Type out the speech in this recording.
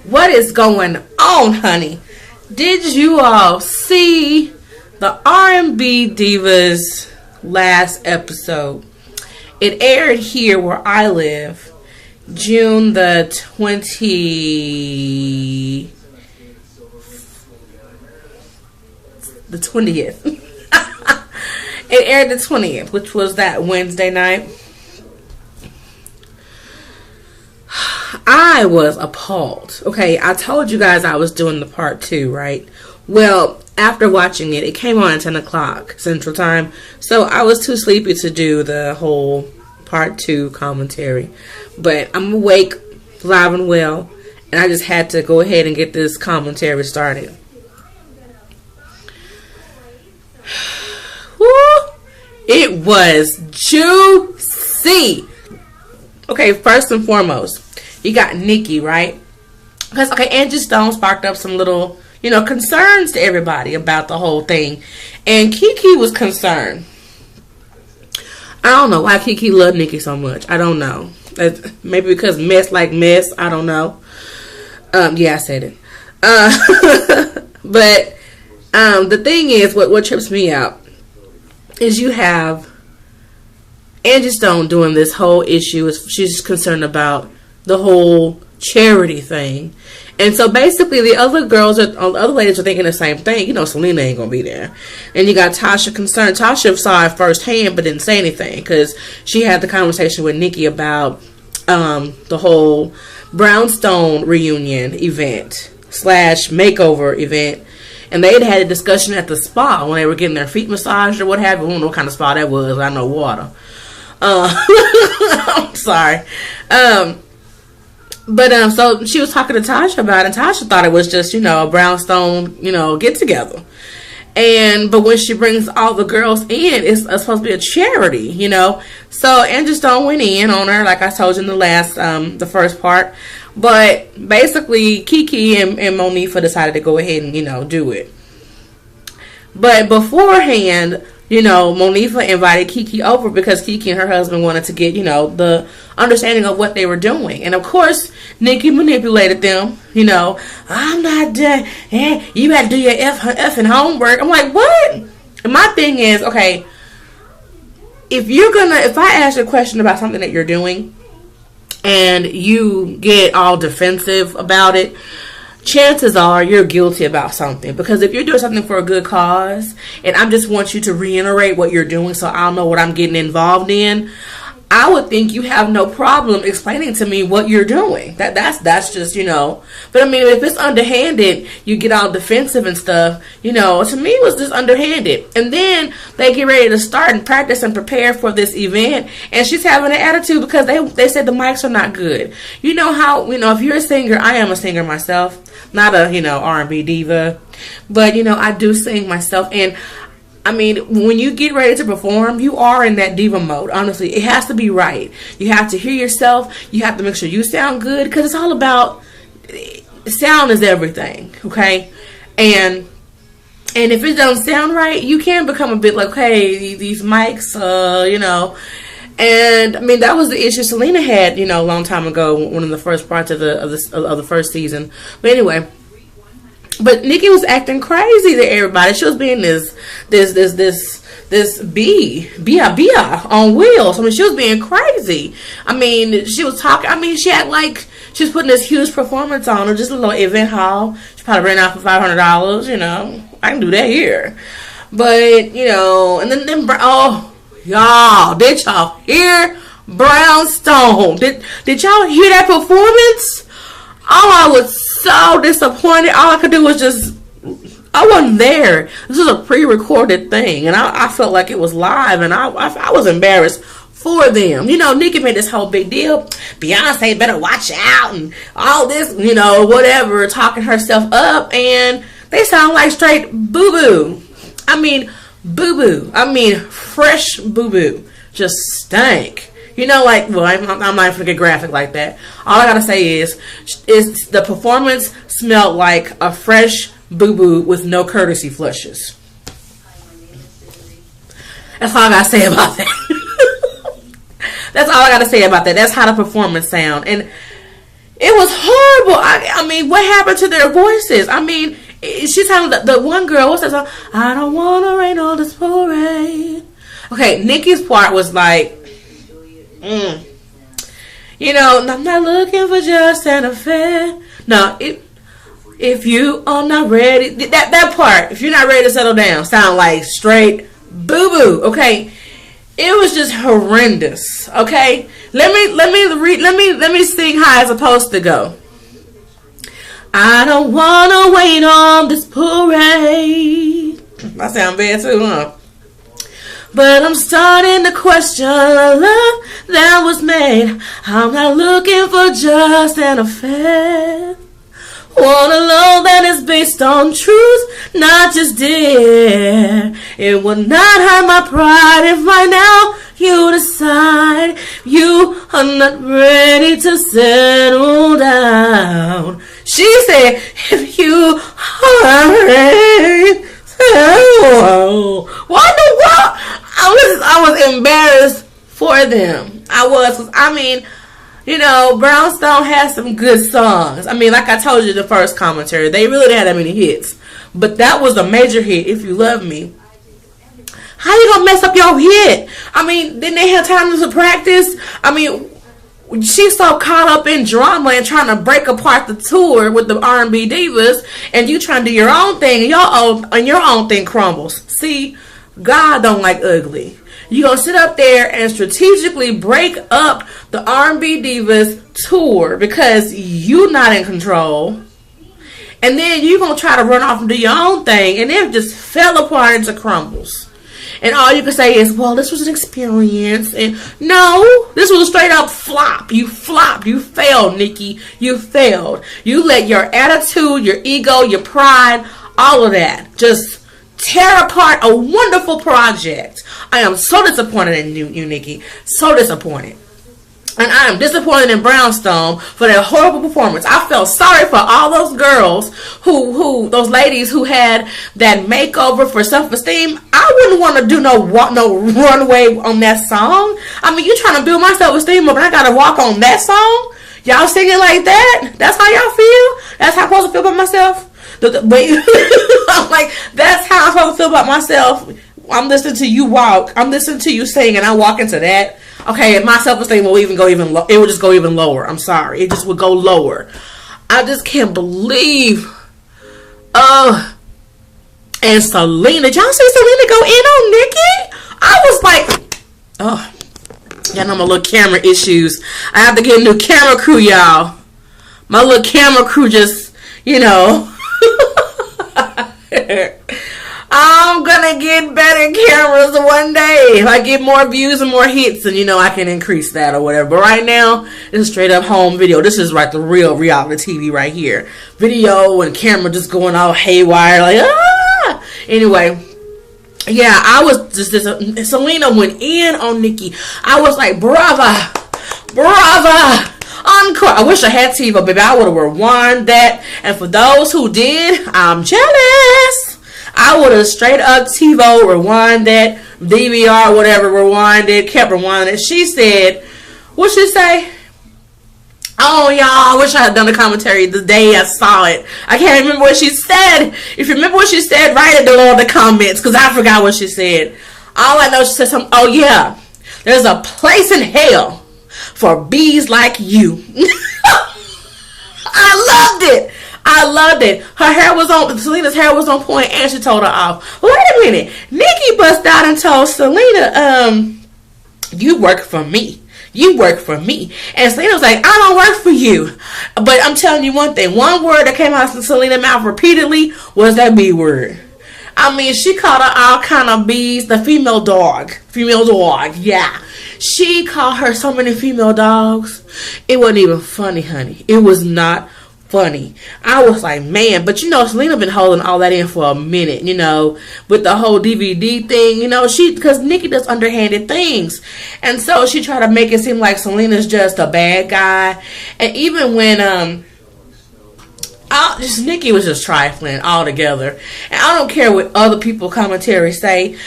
What is going on, honey? Did you all see the R&B Divas last episode? It aired here where I live, June the 20th. It aired the 20th, which was that Wednesday night. I was appalled. Okay, I told you guys I was doing the part 2, right? Well, after watching it, it came on at 10 o'clock Central Time. So I was too sleepy to do the whole part 2 commentary. But I'm awake, live and well. And I just had to go ahead and get this commentary started. Woo! It was juicy. Okay, first and foremost, you got Nikki, right? Because, okay, Angie Stone sparked up some little, concerns to everybody about the whole thing. And Kiki was concerned. I don't know why Kiki loved Nikki so much. I don't know. Maybe because mess like mess. I don't know. Yeah, I said it. But the thing is, what trips me out is you have Angie Stone doing this whole issue. She's concerned about the whole charity thing. And so basically the other girls, the other ladies are thinking the same thing. Selena ain't going to be there. And you got Tasha concerned. Tasha saw it firsthand but didn't say anything because she had the conversation with Nikki about the whole Brownstone reunion event / makeover event. And they had a discussion at the spa when they were getting their feet massaged or what have you. I don't know what kind of spa that was. I know water. I'm sorry. But so she was talking to Tasha about it, and Tasha thought it was just, a Brownstone, get together. But when she brings all the girls in, it's supposed to be a charity, So Angie Stone went in on her, like I told you in the first part. But basically, Kiki and Monifa decided to go ahead and, do it. But beforehand, Monifa invited Kiki over because Kiki and her husband wanted to get, the understanding of what they were doing. And of course, Nikki manipulated them, I'm not done. You got to do your effing homework. I'm like, what? And my thing is, okay, if I ask you a question about something that you're doing and you get all defensive about it, chances are you're guilty about something. Because if you're doing something for a good cause and I just want you to reiterate what you're doing so I'll know what I'm getting involved in, I would think you have no problem explaining to me what you're doing. That's just, But I mean, if it's underhanded, you get all defensive and stuff, to me it was just underhanded. And then they get ready to start and practice and prepare for this event, and she's having an attitude because they said the mics are not good. You know how, if you're a singer, I am a singer myself, not a, R&B diva, but, I do sing myself. And I mean, when you get ready to perform, you are in that diva mode. Honestly, it has to be right. You have to hear yourself. You have to make sure you sound good because it's all about sound is everything. Okay, and if it doesn't sound right, you can become a bit like, hey, these mics, And I mean, that was the issue Selena had, a long time ago, one of the first parts of the first season. But anyway. But Nikki was acting crazy to everybody. She was being this bee on wheels. I mean, she was being crazy. I mean, she was talking. I mean, she had like she was putting this huge performance on, or just a little event hall. She probably ran out for $500. I can do that here. But and then y'all, did y'all hear Brownstone? Did y'all hear that performance? I was so disappointed. All I could do was I wasn't there. This was a pre-recorded thing, and I felt like it was live, and I was embarrassed for them. Nikki made this whole big deal. Beyonce better watch out, and all this, whatever, talking herself up, and they sound like straight boo-boo. I mean, boo-boo. I mean, fresh boo-boo. Just stank. I'm not going to get graphic like that. All I got to say is the performance smelled like a fresh boo-boo with no courtesy flushes. That's all I got to say about that. That's all I got to say about that. That's how the performance sound. And it was horrible. I mean, what happened to their voices? I mean, she's having the one girl, what's that song? I don't want to rain on this parade. Okay, Nikki's part was like, you know, I'm not looking for just an affair. No, if you are not ready, that part, if you're not ready to settle down, sound like straight boo-boo, okay? It was just horrendous, okay? Let me sing how it's supposed to go. I don't wanna wait on this parade. I sound bad too, huh? But I'm starting to question the love that was made. I'm not looking for just an affair. Want a love that is based on truth, not just dare. It would not hurt my pride if right now you decide you are not ready to settle down. She said, if you are ready to settle. What the world? I was embarrassed for them. I was, 'cause I mean, you know, Brownstone has some good songs. I mean, like I told you the first commentary, they really didn't have that many hits. But that was a major hit, If You Love Me. How you gonna mess up your hit? I mean, didn't they have time to practice? I mean, she's so caught up in drama and trying to break apart the tour with the R&B Divas, and you trying to do your own thing, and your own thing crumbles. See, God don't like ugly. You gonna sit up there and strategically break up the R&B Divas tour because you not in control, and then you gonna try to run off and do your own thing, and it just fell apart into crumbles. And all you can say is, well, this was an experience. And no, this was a straight up flop. You flopped. You failed, Nikki. You failed. You let your attitude, your ego, your pride, all of that just tear apart a wonderful project. I am so disappointed in you, Nikki. So disappointed. And I am disappointed in Brownstone for that horrible performance. I felt sorry for all those girls those ladies who had that makeover for self-esteem. I wouldn't want to do no runway on that song. I mean, you trying to build my self-esteem up and I got to walk on that song? Y'all singing like that? That's how y'all feel? That's how I'm supposed to feel about myself? I'm like, that's how I'm supposed to feel about myself. I'm listening to you walk. I'm listening to you sing, and I walk into that. Okay, my self-esteem will even go even low. It would just go even lower. I'm sorry. It just would go lower. I just can't believe. And Selena. Did y'all see Selena go in on Nikki? I was like, oh, yeah, I know my little camera issues. I have to get a new camera crew, y'all. My little camera crew just, you know. I'm gonna get better cameras one day. If I get more views and more hits, and you know, I can increase that or whatever. But right now, this is straight up home video. This is like the real reality TV right here. Video and camera just going all haywire, like ah. Anyway, yeah, I was just Selena went in on Nikki. I was like, brava, brava. Encore. I wish I had TiVo, baby. I would have rewound that. And for those who did, I'm jealous. I would have straight up TiVo, rewind that, DVR, whatever, rewind it, kept rewinding it. She said, what'd she say? Oh, y'all, I wish I had done the commentary the day I saw it. I can't remember what she said. If you remember what she said, write it below in the comments, because I forgot what she said. All I know, she said something, oh yeah, there's a place in hell for bees like you. I loved it. I loved it. Her hair was on, Selena's hair was on point, and she told her off. Wait a minute. Nikki bust out and told Selena, you work for me. You work for me. And Selena was like, I don't work for you. But I'm telling you one thing. One word that came out of Selena's mouth repeatedly was that B word. I mean, she called her all kind of bees. The female dog. Female dog. Yeah. She called her so many female dogs. It wasn't even funny, honey. It was not funny. I was like, man, but you know, Selena been holding all that in for a minute, you know, with the whole DVD thing, you know, because Nikki does underhanded things. And so she tried to make it seem like Selena's just a bad guy. And even when, Nikki was just trifling altogether. And I don't care what other people commentary say.